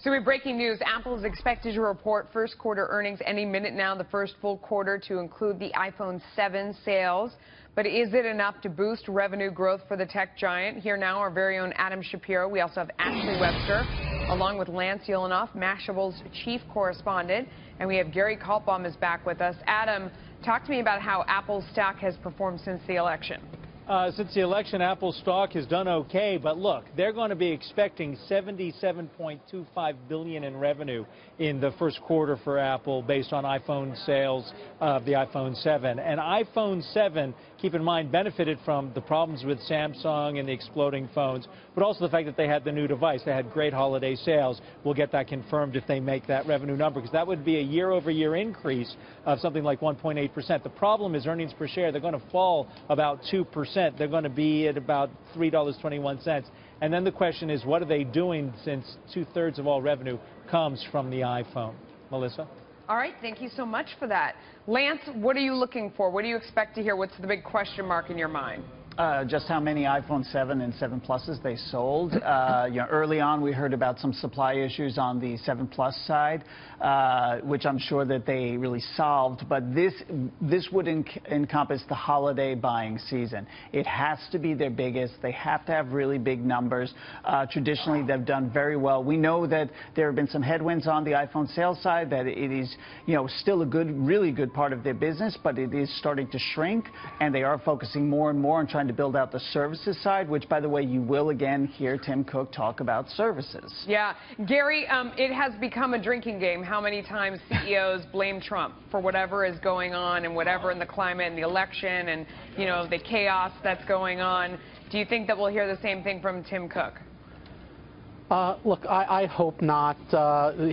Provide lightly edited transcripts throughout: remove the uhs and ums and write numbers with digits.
So we have breaking news. Apple is expected to report first quarter earnings any minute now, the first full quarter to include the iPhone 7 sales. But is it enough to boost revenue growth for the tech giant? Here now, our very own Adam Shapiro. We also have Ashley Webster, along with Lance Ulanoff, Mashable's chief correspondent. And we have Gary Kaltbaum is back with us. Adam, talk to me about how Apple's stock has performed since the election. Since the election, Apple's stock has done okay, but look, they're going to be expecting $77.25 billion in revenue in the first quarter for Apple based on iPhone sales of the iPhone 7. And iPhone 7, keep in mind, benefited from the problems with Samsung and the exploding phones, but also the fact that they had the new device. They had great holiday sales. We'll get that confirmed if they make that revenue number, because that would be a year-over-year increase of something like 1.8%. The problem is earnings per share. They're going to fall about 2%. They're going to be at about $3.21. And then the question is, what are they doing since two-thirds of all revenue comes from the iPhone? Melissa? All right, thank you so much for that. Lance, what are you looking for? What do you expect to hear? What's the big question mark in your mind? Just how many iPhone 7 and 7 Pluses they sold. Early on, we heard about some supply issues on the 7 Plus side, which I'm sure that they really solved. But this would encompass the holiday buying season. It has to be their biggest. They have to have really big numbers. Traditionally, they've done very well. We know that there have been some headwinds on the iPhone sales side, that it is, still a really good part of their business, but it is starting to shrink, and they are focusing more and more on trying to build out the services side, which, by the way, you will again hear Tim Cook talk about services. Yeah. Gary, it has become a drinking game. How many times CEOs blame Trump for whatever is going on and whatever in the climate and the election and, the chaos that's going on. Do you think that we'll hear the same thing from Tim Cook? Look, I hope not.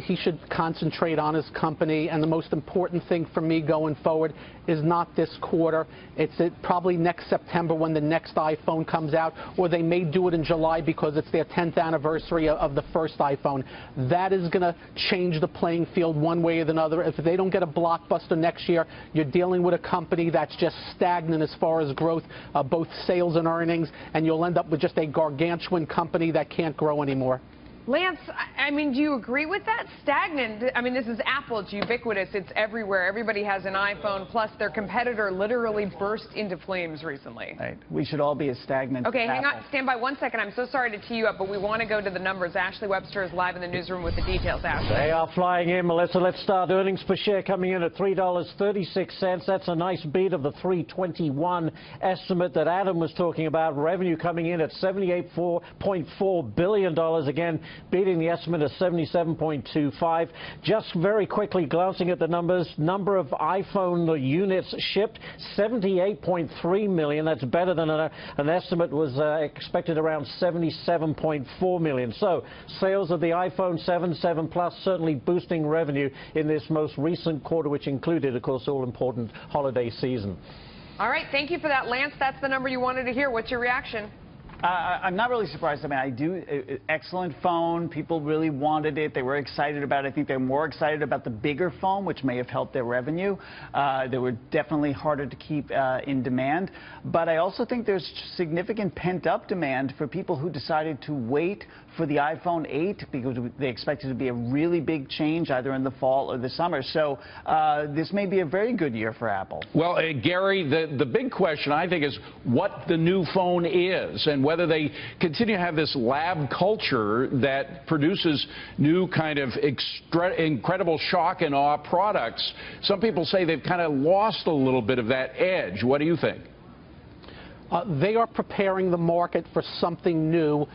He should concentrate on his company, and the most important thing for me going forward is not this quarter. It's probably next September when the next iPhone comes out, or they may do it in July because it's their 10th anniversary of the first iPhone. That is going to change the playing field one way or another. If they don't get a blockbuster next year, you're dealing with a company that's just stagnant as far as growth, both sales and earnings, and you'll end up with just a gargantuan company that can't grow anymore. Lance, do you agree with that? Stagnant. This is Apple. It's ubiquitous. It's everywhere. Everybody has an iPhone. Plus, their competitor literally burst into flames recently. Right. We should all be as stagnant Okay, as hang Apple. on. Stand by 1 second. I'm so sorry to tee you up, but we want to go to the numbers. Ashley Webster is live in the newsroom with the details. Ashley. They are flying in, Melissa. Let's start. Earnings per share coming in at $3.36. That's a nice beat of the $3.21 estimate that Adam was talking about. Revenue coming in at $78.4 billion. Again, beating the estimate of 77.25. Just very quickly glancing at the numbers, number of iPhone units shipped, 78.3 million. That's better than an estimate was expected around 77.4 million. So sales of the iPhone 7, 7 Plus certainly boosting revenue in this most recent quarter, which included, of course, all-important holiday season. All right, thank you for that, Lance. That's the number you wanted to hear. What's your reaction? I'm not really surprised. Excellent phone. People really wanted it. They were excited about it. I think they're more excited about the bigger phone, which may have helped their revenue. They were definitely harder to keep in demand. But I also think there's significant pent-up demand for people who decided to wait for the iPhone 8 because they expected it to be a really big change either in the fall or the summer. So this may be a very good year for Apple. Well, Gary, the big question, I think, is what the new phone is and whether they continue to have this lab culture that produces new kind of incredible shock and awe products. Some people say they've kind of lost a little bit of that edge. What do you think? They are preparing the market for something new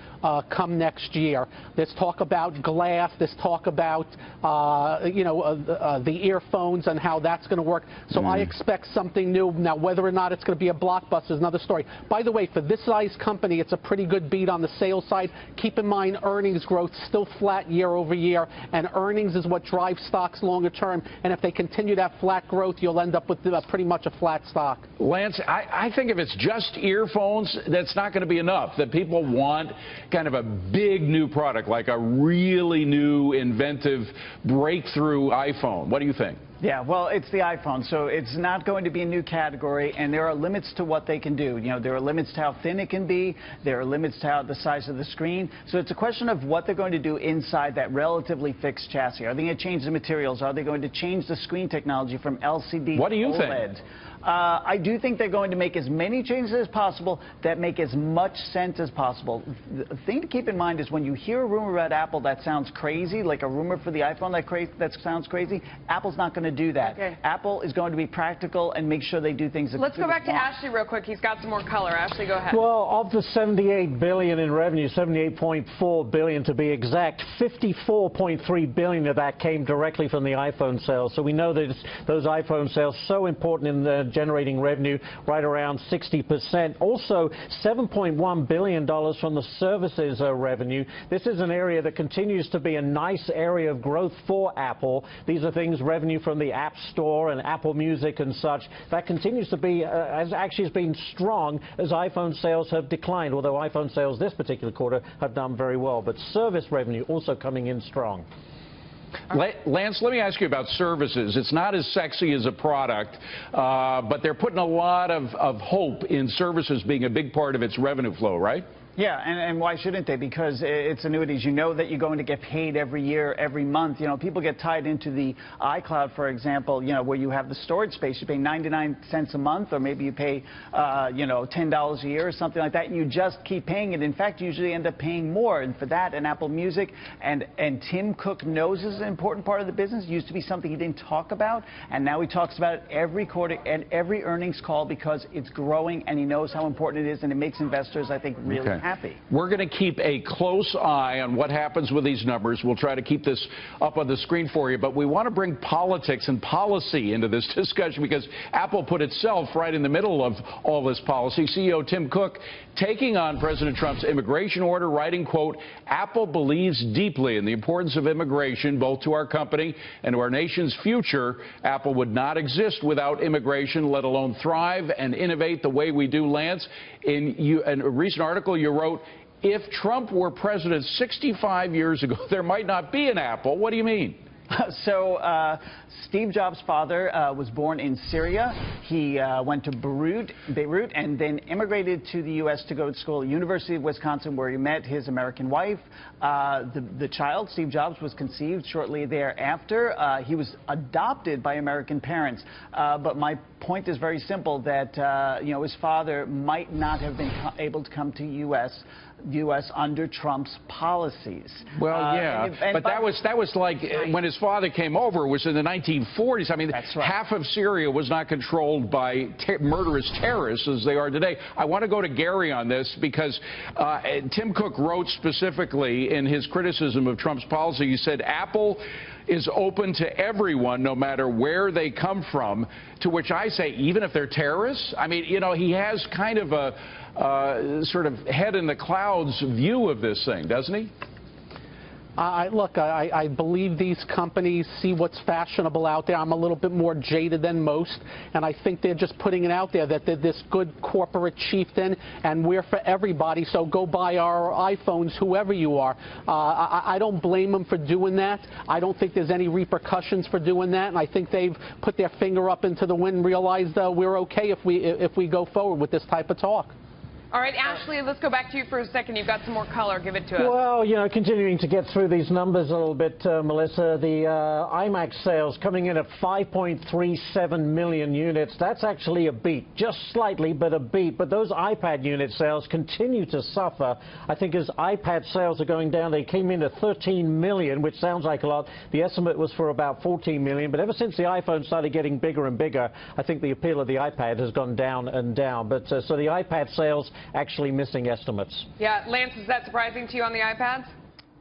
come next year. There's talk about glass. There's talk about, the earphones and how that's going to work. So I expect something new. Now, whether or not it's going to be a blockbuster is another story. By the way, for this size company, it's a pretty good beat on the sales side. Keep in mind, earnings growth still flat year over year, and earnings is what drives stocks longer term. And if they continue that flat growth, you'll end up with pretty much a flat stock. Lance, I think if it's just earphones, that's not going to be enough. That people want kind of a big new product, like a really new, inventive, breakthrough iPhone. What do you think? Yeah, well, it's the iPhone, so it's not going to be a new category, and there are limits to what they can do. You know, there are limits to how thin it can be. There are limits to how the size of the screen. So it's a question of what they're going to do inside that relatively fixed chassis. Are they going to change the materials? Are they going to change the screen technology from LCD what do you to OLED? think? I do think they're going to make as many changes as possible that make as much sense as possible. The thing to keep in mind is when you hear a rumor about Apple that sounds crazy, like a rumor for the iPhone that sounds crazy, Apple's not going to do that. Okay. Apple is going to be practical and make sure they do things. Let's go back to Ashley real quick. He's got some more color. Ashley, go ahead. Well, of the $78 billion in revenue, $78.4 billion to be exact, $54.3 billion of that came directly from the iPhone sales. So we know that those iPhone sales so important in the generating revenue, right around 60%. Also, $7.1 billion from the services revenue. This is an area that continues to be a nice area of growth for Apple. These are things, revenue from the App Store and Apple Music and such. That continues to be, actually has been strong as iPhone sales have declined, although iPhone sales this particular quarter have done very well. But service revenue also coming in strong. Lance, let me ask you about services. It's not as sexy as a product, but they're putting a lot of hope in services being a big part of its revenue flow, right? Yeah, and why shouldn't they? Because it's annuities. You know that you're going to get paid every year, every month. You know, people get tied into the iCloud, for example, you know, where you have the storage space. You pay 99 cents a month, or maybe you pay, you know, $10 a year or something like that, and you just keep paying it. In fact, you usually end up paying more. And for that, and Apple Music, and Tim Cook knows this is an important part of the business. It used to be something he didn't talk about, and now he talks about it every quarter and every earnings call because it's growing, and he knows how important it is, and it makes investors, I think, really happy. We're going to keep a close eye on what happens with these numbers. We'll try to keep this up on the screen for you, but we want to bring politics and policy into this discussion because Apple put itself right in the middle of all this policy. CEO Tim Cook taking on President Trump's immigration order, writing, quote, "Apple believes deeply in the importance of immigration, both to our company and to our nation's future. Apple would not exist without immigration, let alone thrive and innovate the way we do." Lance, in a recent article you wrote, if Trump were president 65 years ago, there might not be an Apple. What do you mean? So Steve Jobs' father was born in Syria. He went to Beirut, and then immigrated to the U.S. to go to school at the University of Wisconsin, where he met his American wife. The child, Steve Jobs, was conceived shortly thereafter. He was adopted by American parents. But my point is very simple, that you know, his father might not have been able to come to U.S. under Trump's policies. Well, yeah, but that was like when his father came over, it was in the 1940s. I mean, that's right. Half of Syria was not controlled by murderous terrorists as they are today. I want to go to Gary on this because Tim Cook wrote specifically in his criticism of Trump's policy, he said, Apple is open to everyone, no matter where they come from, to which I say, even if they're terrorists? I mean, you know, he has kind of a sort of head in the clouds view of this thing, doesn't he? Look, I believe these companies see what's fashionable out there. I'm a little bit more jaded than most, and I think they're just putting it out there that they're this good corporate chieftain, and we're for everybody, so go buy our iPhones, whoever you are. I don't blame them for doing that. I don't think there's any repercussions for doing that, and I think they've put their finger up into the wind and realized we're okay if we go forward with this type of talk. All right, Ashley, let's go back to you for a second. You've got some more color. Give it to us. Well, you know, continuing to get through these numbers a little bit, Melissa, the iMac sales coming in at 5.37 million units. That's actually a beat, just slightly, but a beat. But those iPad unit sales continue to suffer. I think as iPad sales are going down, they came in at 13 million, which sounds like a lot. The estimate was for about 14 million. But ever since the iPhone started getting bigger and bigger, I think the appeal of the iPad has gone down and down. But so the iPad sales actually missing estimates. Yeah, Lance, is that surprising to you on the iPads?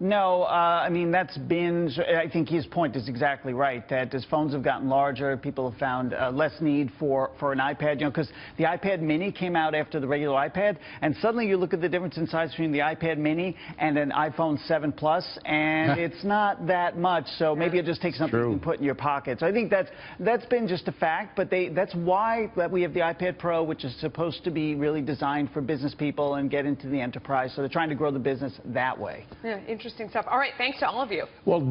No, I mean, that's been, I think his point is exactly right, that as phones have gotten larger, people have found less need for an iPad, you know, because the iPad mini came out after the regular iPad, and suddenly you look at the difference in size between the iPad mini and an iPhone 7 Plus, and it's not that much, so maybe it just takes something you can put in your pocket. So I think that's been just a fact, but that's why we have the iPad Pro, which is supposed to be really designed for business people and get into the enterprise, so they're trying to grow the business that way. Yeah, interesting stuff. All right, thanks to all of you. Well,